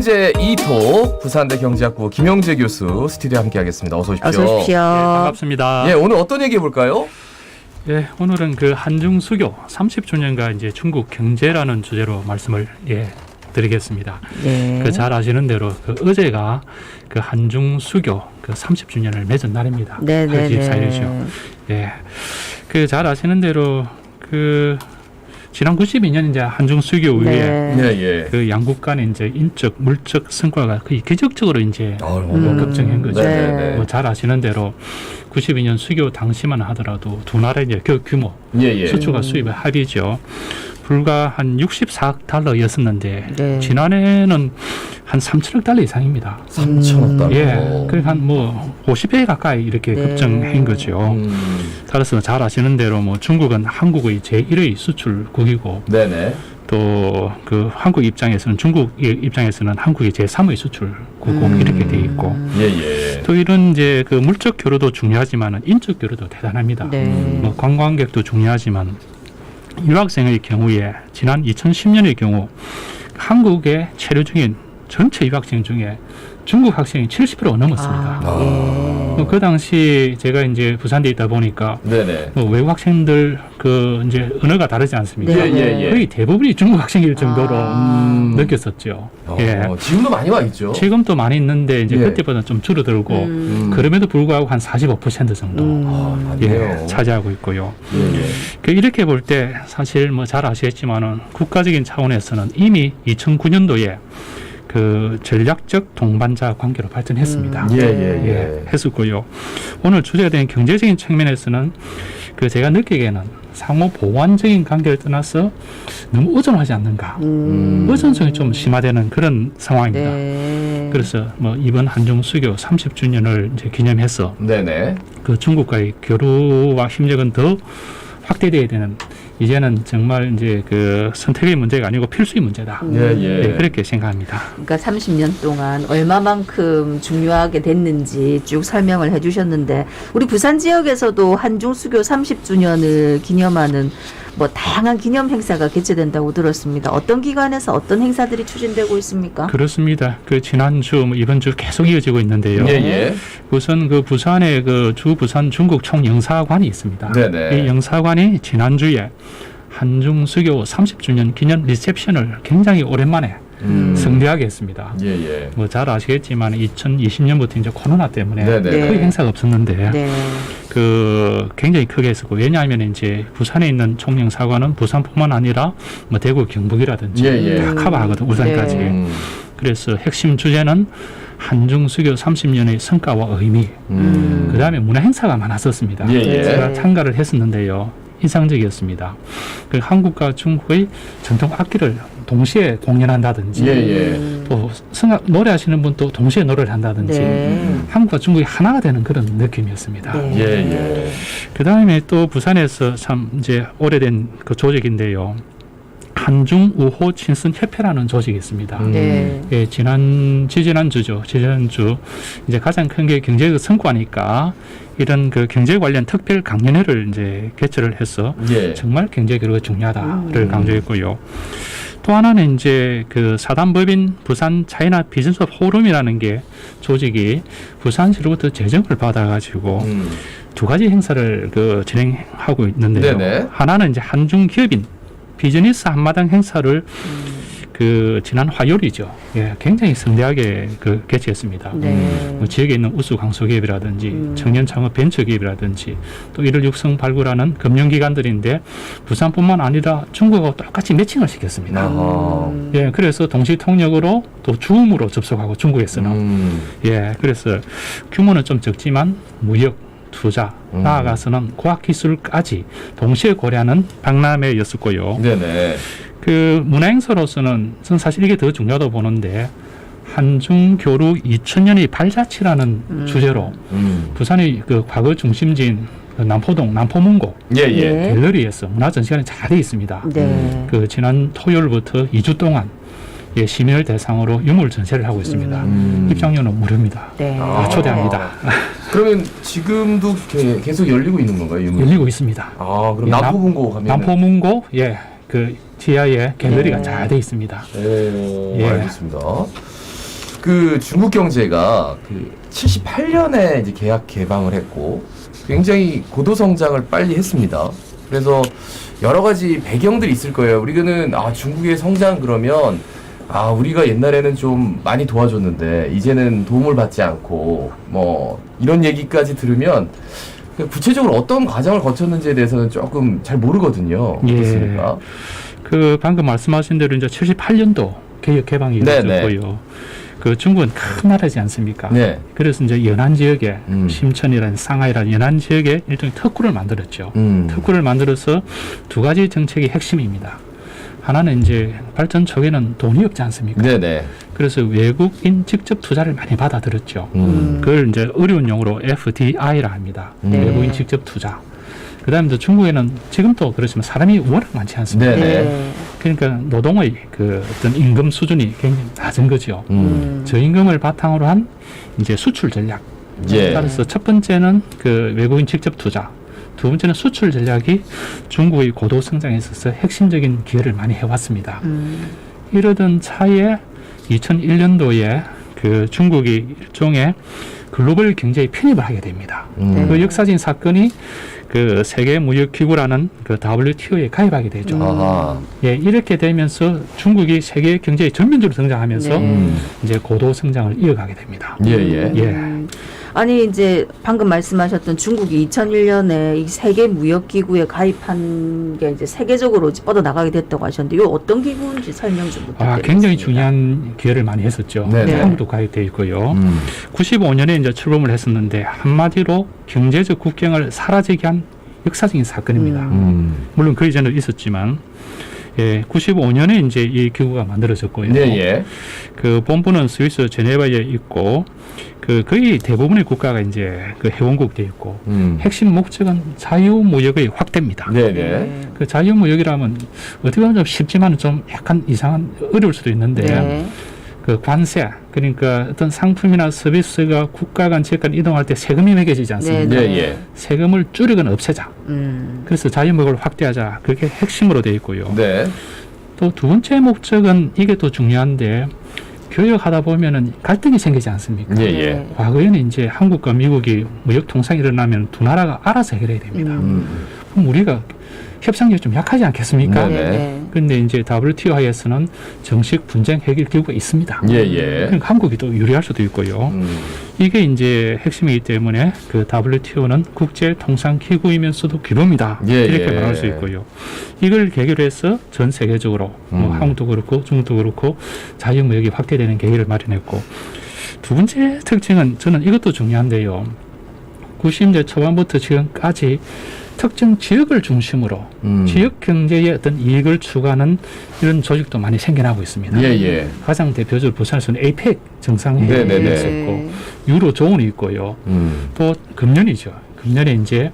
경제 2토 부산대 경제학부 김영재 교수 스튜디오에 함께하겠습니다. 어서 오십시오. 어서 오십시오. 예, 반갑습니다. 예, 오늘 어떤 얘기 해볼까요? 예, 오늘은 그 한중 수교 30주년과 이제 중국 경제라는 주제로 말씀을 드리겠습니다. 네. 그 잘 아시는 대로 그 어제가 그 한중 수교 그 30주년을 맺은 날입니다. 8월 24일이죠. 예, 그 잘 아시는 대로 그 지난 92년 이제 한중 수교 이후에 예. 그 양국 간의 이제 인적, 물적 성과가 거의 기적적으로 이제 급증한 거죠. 네. 뭐 잘 아시는 대로 92년 수교 당시만 하더라도 두 나라의 이제 그 규모, 수출과 수입의 합이죠. 불과 한 64억 달러였었는데 네. 지난해는 한 3천억 달러 이상입니다. 3천억 달러. 예, 그러니까 한 뭐 50배 가까이 이렇게 급증한 거죠. 따라서 잘 아시는 대로 뭐 중국은 한국의 제1의 수출국이고, 네네. 또 그 한국 입장에서는 중국 입장에서는 한국의 제3의 수출국으로 이렇게 돼 있고, 예. 또 이런 이제 그 물적 교류도 중요하지만은 인적 교류도 대단합니다. 네. 뭐 관광객도 중요하지만 유학생의 경우에 지난 2010년의 경우 한국에 체류 중인 전체 유학생 중에 중국 학생이 70%가 넘었습니다. 그 당시 제가 이제 부산대에 있다 보니까 네네. 뭐 외국 학생들 그 이제 언어가 다르지 않습니까? 예. 거의 대부분이 중국 학생일 정도로 느꼈었죠. 예. 지금도 많이 와 있죠. 지금도 많이 있는데 이제 그때보다 좀 줄어들고 그럼에도 불구하고 한 45% 정도 차지하고 있고요. 그 이렇게 볼 때 사실 뭐 잘 아시겠지만은 국가적인 차원에서는 이미 2009년도에 그 전략적 동반자 관계로 발전했습니다. 했었고요. 오늘 주제가 된 경제적인 측면에서는 그 제가 느끼기에는 상호 보완적인 관계를 떠나서 너무 의존하지 않는가. 의존성이 좀 심화되는 그런 상황입니다. 그래서 뭐 이번 한중 수교 30주년을 이제 기념해서 그 중국과의 교류와 협력은 더 확대돼야 되는, 이제는 정말 이제 그 선택의 문제가 아니고 필수의 문제다. 그렇게 생각합니다. 그러니까 30년 동안 얼마만큼 중요하게 됐는지 쭉 설명을 해주셨는데, 우리 부산 지역에서도 한중 수교 30주년을 기념하는 뭐 다양한 기념 행사가 개최된다고 들었습니다. 어떤 기관에서 어떤 행사들이 추진되고 있습니까? 그렇습니다. 그 지난주, 뭐 이번 주 계속 이어지고 있는데요. 우선 그 부산에 그 주 부산 중국 총영사관이 있습니다. 이 영사관이 지난주에 한중 수교 30주년 기념 리셉션을 굉장히 오랜만에 성대하게 했습니다. 뭐 잘 아시겠지만 2020년부터 이제 코로나 때문에 거의 행사가 없었는데 그 굉장히 크게 했었고, 왜냐하면 이제 부산에 있는 총영사관은 부산뿐만 아니라 뭐 대구, 경북이라든지 다 커버하거든, 울산까지. 그래서 핵심 주제는 한중 수교 30년의 성과와 의미. 그 다음에 문화 행사가 많았었습니다. 제가 참가를 했었는데요. 인상적이었습니다. 그 한국과 중국의 전통 악기를 동시에 공연한다든지, 또 노래하시는 분도 동시에 노래를 한다든지, 한국과 중국이 하나가 되는 그런 느낌이었습니다. 그 다음에 또 부산에서 참 이제 오래된 그 조직인데요. 한중 우호 친선 협회라는 조직이 있습니다. 예, 지난주죠. 지난주 이제 가장 큰 게 경제적 성과니까 이런 그 경제 관련 특별 강연회를 이제 개최를 해서 정말 경제 교류가 중요하다를 강조했고요. 또 하나는 이제 그 사단법인 부산 차이나 비즈니스 포럼이라는 게 조직이 부산시로부터 재정을 받아가지고 두 가지 행사를 그 진행하고 있는데요. 하나는 이제 한중 기업인 비즈니스 한마당 행사를 그 지난 화요일이죠. 굉장히 성대하게 그 개최했습니다. 뭐 지역에 있는 우수 강소기업이라든지 청년 창업 벤처기업이라든지 또 이를 육성 발굴하는 금융기관들인데 부산뿐만 아니라 중국하고 똑같이 매칭을 시켰습니다. 그래서 동시 통역으로 또 줌으로 접속하고 중국에서는 그래서 규모는 좀 적지만 무역, 투자, 나아가서는 과학기술까지 동시에 고려하는 박람회였었고요. 그 문화행사로서는 저는 사실 이게 더 중요하다고 보는데, 한중 교류 2000년의 발자취라는 주제로 부산의 그 과거 중심지인 남포동, 남포문고 갤러리에서 문화전시관이 잘 되어 있습니다. 그 지난 토요일부터 2주 동안 시민을 대상으로 유물 전시를 하고 있습니다. 입장료는 무료입니다. 초대합니다. 그러면 지금도 계속 열리고 있는 건가요? 유물? 열리고 있습니다. 그럼 남포문고 가면 남포문고 그 지하에 갤러리가 잘 돼 있습니다. 알겠습니다. 그 중국 경제가 그 78년에 이제 계약 개방을 했고 굉장히 고도 성장을 빨리 했습니다. 그래서 여러 가지 배경들이 있을 거예요. 우리는 중국의 성장 그러면 우리가 옛날에는 좀 많이 도와줬는데 이제는 도움을 받지 않고 뭐 이런 얘기까지 들으면 구체적으로 어떤 과정을 거쳤는지에 대해서는 조금 잘 모르거든요. 그렇습니까? 그 방금 말씀하신 대로 이제 78년도 개혁 개방이 이루어졌고요. 그 중국은 큰 나라지 않습니까? 네. 그래서 이제 연안 지역에 심천이라는 상하이라는 연안 지역에 일종의 특구를 만들었죠. 특구를 만들어서 두 가지 정책이 핵심입니다. 하나는 이제 발전 초기에는 돈이 없지 않습니까? 네네. 그래서 외국인 직접 투자를 많이 받아들였죠. 그걸 이제 어려운 용어로 FDI라 합니다. 외국인 직접 투자. 그 다음에 또 중국에는 지금도 그렇지만 사람이 워낙 많지 않습니까? 네네. 그러니까 노동의 그 어떤 임금 수준이 굉장히 낮은 거죠. 저임금을 바탕으로 한 이제 수출 전략. 따라서 첫 번째는 그 외국인 직접 투자. 두 번째는 수출 전략이 중국의 고도 성장에 있어서 핵심적인 기여를 많이 해왔습니다. 이러던 차에 2001년도에 그 중국이 일종의 글로벌 경제에 편입을 하게 됩니다. 그 역사적인 사건이 그 세계무역기구라는 그 WTO에 가입하게 되죠. 이렇게 되면서 중국이 세계 경제에 전면적으로 등장하면서 이제 고도 성장을 이어가게 됩니다. 아니 이제 방금 말씀하셨던 중국이 2001년에 이 세계 무역 기구에 가입한 게 이제 세계적으로 뻗어 나가게 됐다고 하셨는데 이 어떤 기구인지 설명 좀 부탁드리겠습니다. 굉장히 중요한 기여를 많이 했었죠. 한국도 가입되어 있고요. 95년에 이제 출범을 했었는데 한마디로 경제적 국경을 사라지게 한 역사적인 사건입니다. 물론 그 이전에도 있었지만 95년에 이제 이 기구가 만들어졌고요. 그 본부는 스위스 제네바에 있고 그 거의 대부분의 국가가 이제 그 회원국 되어 있고 핵심 목적은 자유무역의 확대입니다. 그 자유무역이라면 어떻게 보면 좀 쉽지만 좀 약간 이상한 어려울 수도 있는데 그 관세 그러니까 어떤 상품이나 서비스가 국가 간 지역 간 이동할 때 세금이 매겨지지 않습니까? 세금을 줄이거나 없애자. 그래서 자유무역을 확대하자. 그게 핵심으로 되어 있고요. 또 두 번째 목적은 이게 또 중요한데 교역하다 보면은 갈등이 생기지 않습니까? 과거에는 이제 한국과 미국이 무역 통상이 일어나면 두 나라가 알아서 해결해야 됩니다. 그럼 우리가 협상력이 좀 약하지 않겠습니까? 그런데 이제 WTO 하에서는 정식 분쟁 해결 기구가 있습니다. 그러니까 한국이 또 유리할 수도 있고요. 이게 이제 핵심이기 때문에 그 WTO는 국제 통상 기구이면서도 기구입니다. 이렇게 말할 수 있고요. 이걸 계기로 해서 전 세계적으로 뭐 한국도 그렇고 중국도 그렇고 자유무역이 확대되는 계기를 마련했고 두 번째 특징은 저는 이것도 중요한데요. 90년대 초반부터 지금까지 특정 지역을 중심으로 지역 경제의 어떤 이익을 추구하는 이런 조직도 많이 생겨나고 있습니다. 가장 대표적으로 부산에서는 APEC 정상회의가 있었고 유로존이 있고요. 또 금년이죠. 금년에 이제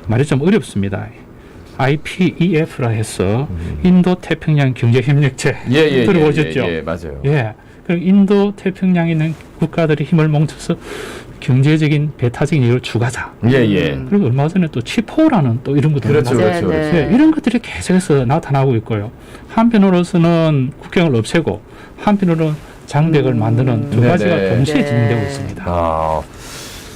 말이 좀 어렵습니다. IPEF라 해서 인도 태평양 경제협력체 들어보셨죠? 맞아요. 그럼 인도 태평양에 있는 국가들이 힘을 뭉쳐서 경제적인 배타적인 이익을 추구하자. 그리고 얼마 전에 또 치포라는 또 이런 것도 그렇죠. 이런 것들이 계속해서 나타나고 있고요. 한편으로서는 국경을 없애고 한편으로는 장벽을 만드는 두 가지가 동시에 진행되고 있습니다.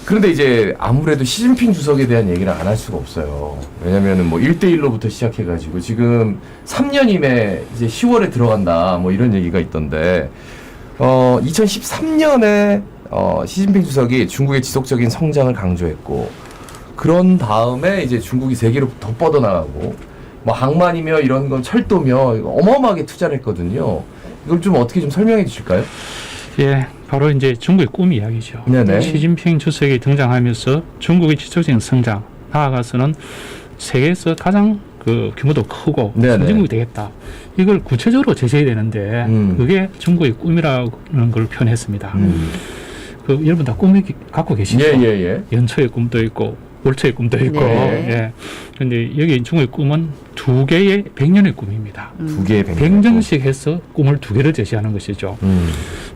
그런데 이제 아무래도 시진핑 주석에 대한 얘기를 안 할 수가 없어요. 왜냐면은 뭐 1대1로부터 시작해가지고 지금 3년임에 이제 10월에 들어간다 뭐 이런 얘기가 있던데 2013년에 시진핑 주석이 중국의 지속적인 성장을 강조했고 그런 다음에 이제 중국이 세계로 더 뻗어나가고 뭐 항만이며 이런 건 철도며 어마어마하게 투자를 했거든요. 이걸 좀 어떻게 좀 설명해 주실까요? 바로 이제 중국의 꿈 이야기죠. 시진핑 주석이 등장하면서 중국의 지속적인 성장, 나아가서는 세계에서 가장 그 규모도 크고 선진국이 되겠다. 이걸 구체적으로 제시해야 되는데 그게 중국의 꿈이라는 걸 표현했습니다. 그 여러분 다 꿈을 갖고 계시죠? 연초의 꿈도 있고 월초의 꿈도 있고. 그런데 여기 중국의 꿈은 두 개의 100년의 꿈입니다. 두 개의 100년씩 해서 꿈을 두 개를 제시하는 것이죠.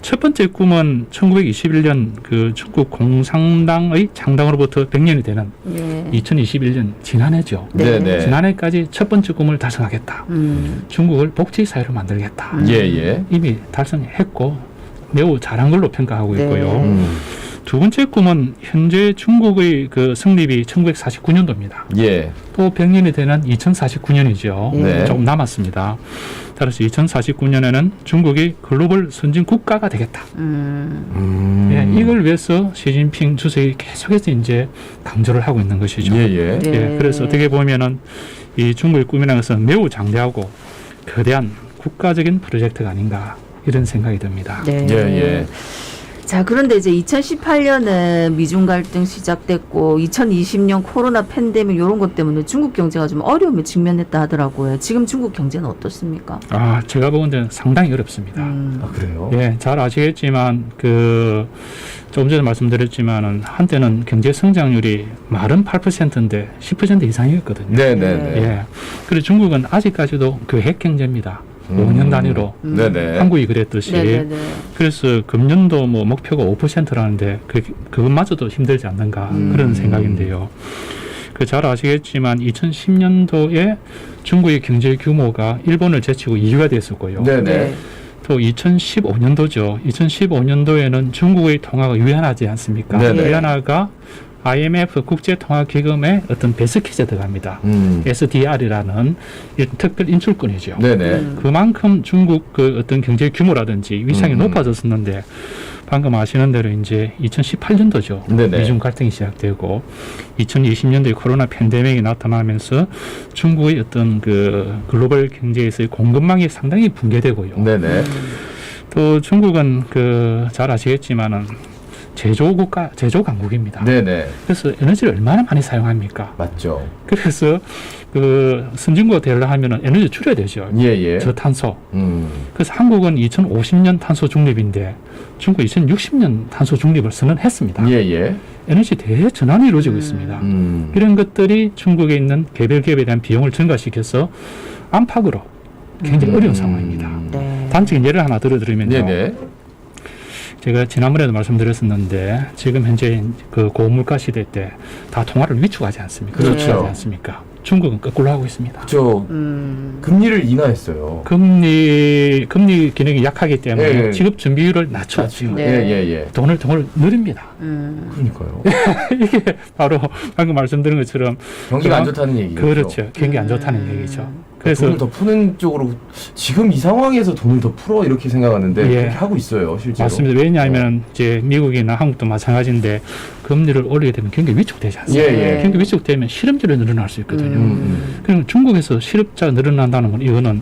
첫 번째 꿈은 1921년 그 중국 공산당의 창당으로부터 100년이 되는 2021년 지난해죠. 지난해까지 첫 번째 꿈을 달성하겠다. 중국을 복지사회로 만들겠다. 이미 달성했고 매우 잘한 걸로 평가하고 있고요. 두 번째 꿈은 현재 중국의 그 성립이 1949년도입니다. 예. 또 100년이 되는 2049년이죠. 네. 조금 남았습니다. 따라서 2049년에는 중국이 글로벌 선진 국가가 되겠다. 예, 이걸 위해서 시진핑 주석이 계속해서 이제 강조를 하고 있는 것이죠. 예. 예, 그래서 어떻게 보면은 이 중국의 꿈이라는 것은 매우 장대하고 거대한 국가적인 프로젝트가 아닌가 이런 생각이 듭니다. 네. 예. 자, 그런데 이제 2018년에 미중 갈등 시작됐고 2020년 코로나 팬데믹 이런 것 때문에 중국 경제가 좀 어려움에 직면했다 하더라고요. 지금 중국 경제는 어떻습니까? 아, 제가 보기에는 상당히 어렵습니다. 아, 그래요? 예, 잘 아시겠지만 조금 전에 말씀드렸지만은 한때는 경제 성장률이 말은 8%인데 10% 이상이었거든요. 네네. 예. 그리고 중국은 아직까지도 계획 경제입니다. 5년 단위로 네네. 한국이 그랬듯이. 네네네. 그래서 금년도 뭐 목표가 5%라는데 그것마저도 힘들지 않는가 그런 생각인데요. 잘 아시겠지만 2010년도에 중국의 경제 규모가 일본을 제치고 2위가 됐었고요. 네네. 또 2015년도죠. 2015년도에는 중국의 통화가 위안화지 않습니까? 네네. 위안화가 IMF 국제통화기금의 어떤 베스킷에 들어갑니다. SDR이라는 특별 인출권이죠. 네네. 그만큼 중국 그 어떤 경제 규모라든지 위상이 높아졌었는데 방금 아시는 대로 이제 2018년도죠. 네네. 미중 갈등이 시작되고 2020년도에 코로나 팬데믹이 나타나면서 중국의 어떤 그 글로벌 경제에서의 공급망이 상당히 붕괴되고요. 네네. 또 중국은 잘 아시겠지만은 제조 강국입니다. 네네. 그래서 에너지를 얼마나 많이 사용합니까? 맞죠. 그래서 선진국과 대를 하면은 에너지 줄여야 되죠. 예. 저탄소. 그래서 한국은 2050년 탄소 중립인데 중국 2060년 탄소 중립을 선언했습니다. 예. 에너지 대전환이 이루어지고 있습니다. 이런 것들이 중국에 있는 개별 기업에 대한 비용을 증가시켜서 안팎으로 굉장히 어려운 상황입니다. 네. 단적인 예를 하나 들어드리면요. 네네. 제가 지난번에도 말씀드렸었는데 지금 현재 고물가 시대 때 다 통화를 위축하지 않습니까? 그렇죠. 위축하지 않습니까? 중국은 거꾸로 하고 있습니다. 그렇죠. 금리를 인하했어요. 금리 기능이 약하기 때문에 예. 지급 준비율을 낮췄죠. 네. 예. 돈을 늘립니다. 그러니까요. 이게 바로 방금 말씀드린 것처럼 경기가 안 좋다는 얘기죠. 그렇죠. 경기 안 좋다는 얘기죠. 그래서 돈을 더 푸는 쪽으로 지금 이 상황에서 돈을 더 풀어 이렇게 생각하는데 예. 그렇게 하고 있어요, 실제로. 맞습니다. 왜냐하면 이제 미국이나 한국도 마찬가지인데 금리를 올리게 되면 경기 위축되지 않습니까? 예. 경기 위축되면 실업률이 늘어날 수 있거든요. 그럼 중국에서 실업자가 늘어난다는 건 이거는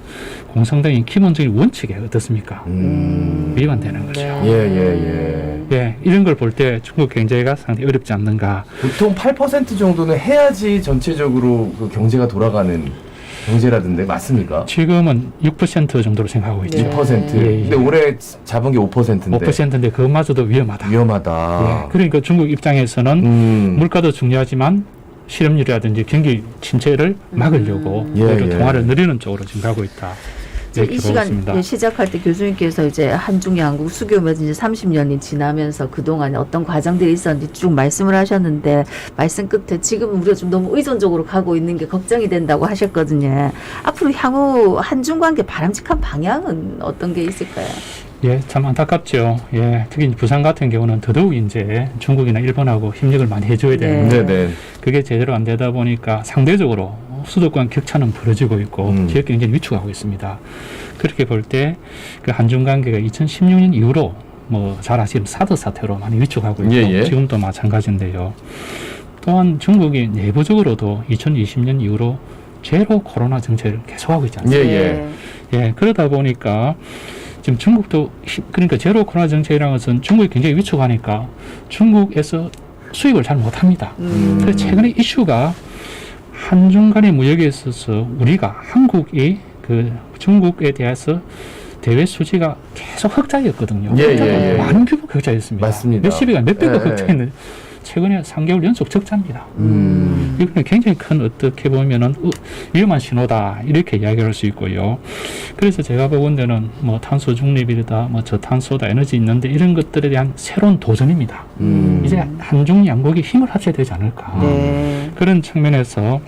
공산당의 기본적인 원칙에 어떻습니까? 위반되는 거죠. 예, 이런 걸 볼 때 중국 경제가 상당히 어렵지 않는가. 보통 8% 정도는 해야지 전체적으로 그 경제가 돌아가는 경제라던데 맞습니까? 지금은 6% 정도로 생각하고 있죠. 2%. 예. 근데 올해 잡은 게 5%인데. 5%인데 그것마저도 위험하다. 위험하다. 예, 그러니까 중국 입장에서는 물가도 중요하지만 실업률이라든지 경기 침체를 막으려고 오히려 통화를 늘리는 쪽으로 지금 가고 있다. 이 시간 시작할 때 교수님께서 이제 한중 양국 수교 맺은 지 30년이 지나면서 그동안에 어떤 과정들이 있었는지 쭉 말씀을 하셨는데 말씀 끝에 지금 우리가 좀 너무 의존적으로 가고 있는 게 걱정이 된다고 하셨거든요. 앞으로 향후 한중 관계 바람직한 방향은 어떤 게 있을까요? 예, 참 안타깝죠. 예, 특히 부산 같은 경우는 더더욱 이제 중국이나 일본하고 협력을 많이 해줘야 되는데 네. 그게 제대로 안 되다 보니까 상대적으로 수도권 격차는 벌어지고 있고 지역 경제는 위축하고 있습니다. 그렇게 볼 때 그 한중 관계가 2016년 이후로 잘 아시는 사드 사태로 많이 위축하고 있고 지금도 마찬가지인데요. 또한 중국이 내부적으로도 2020년 이후로 제로 코로나 정책을 계속하고 있지 않습니까? 예, 그러다 보니까 지금 중국도 그러니까 제로 코로나 정책이라는 것은 중국이 굉장히 위축하니까 중국에서 수입을 잘 못합니다. 그래서 최근에 이슈가 한중 간의 무역에 있어서 한국이 중국에 대해서 대외 수지가 계속 흑자였거든요. 많은 규모 흑자였습니다. 맞습니다. 몇십억, 몇백억 흑자였는데 최근에 3개월 연속 적자입니다. 이거는 굉장히 큰 어떻게 보면은 위험한 신호다 이렇게 이야기할 수 있고요. 그래서 제가 보건대는 탄소 중립이다, 저탄소다, 에너지 있는데 이런 것들에 대한 새로운 도전입니다. 이제 한중 양국이 힘을 합쳐야 되지 않을까. 그런 측면에서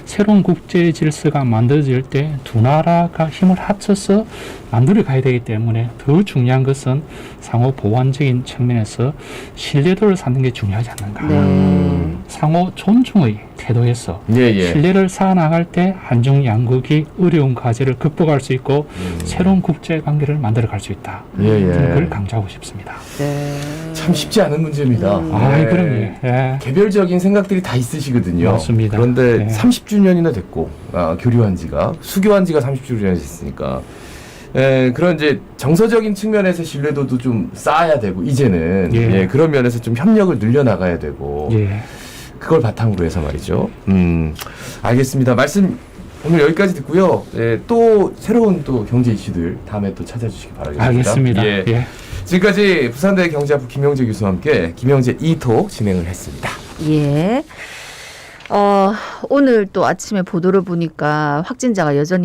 새로운 국제 질서가 만들어질 때 두 나라가 힘을 합쳐서 만들어 가야 되기 때문에 더 중요한 것은 상호 보완적인 측면에서 신뢰도를 쌓는 게 중요하지 않는가. 네. 상호 존중의 태도에서 예. 신뢰를 쌓아나갈 때 한중 양국이 어려운 과제를 극복할 수 있고 새로운 국제 관계를 만들어 갈 수 있다. 그걸 강조하고 싶습니다. 네. 참 쉽지 않은 문제입니다. 그럼요. 예. 개별적인 생각들이 다 있으시거든요. 맞습니다. 그런데 네. 30주년이나 됐고 교류한 지가 수교한 지가 30주년이 됐으니까 그런 이제 정서적인 측면에서 신뢰도도 좀 쌓아야 되고 이제는 그런 면에서 좀 협력을 늘려나가야 되고 그걸 바탕으로 해서 말이죠. 알겠습니다. 말씀 오늘 여기까지 듣고요. 또 새로운 또 경제 이슈들 다음에 또 찾아주시기 바라겠습니다. 알겠습니다. 지금까지 부산대 경제학부 김영재 교수와 함께 김영재 이톡 진행을 했습니다. 예. 오늘 또 아침에 보도를 보니까 확진자가 여전히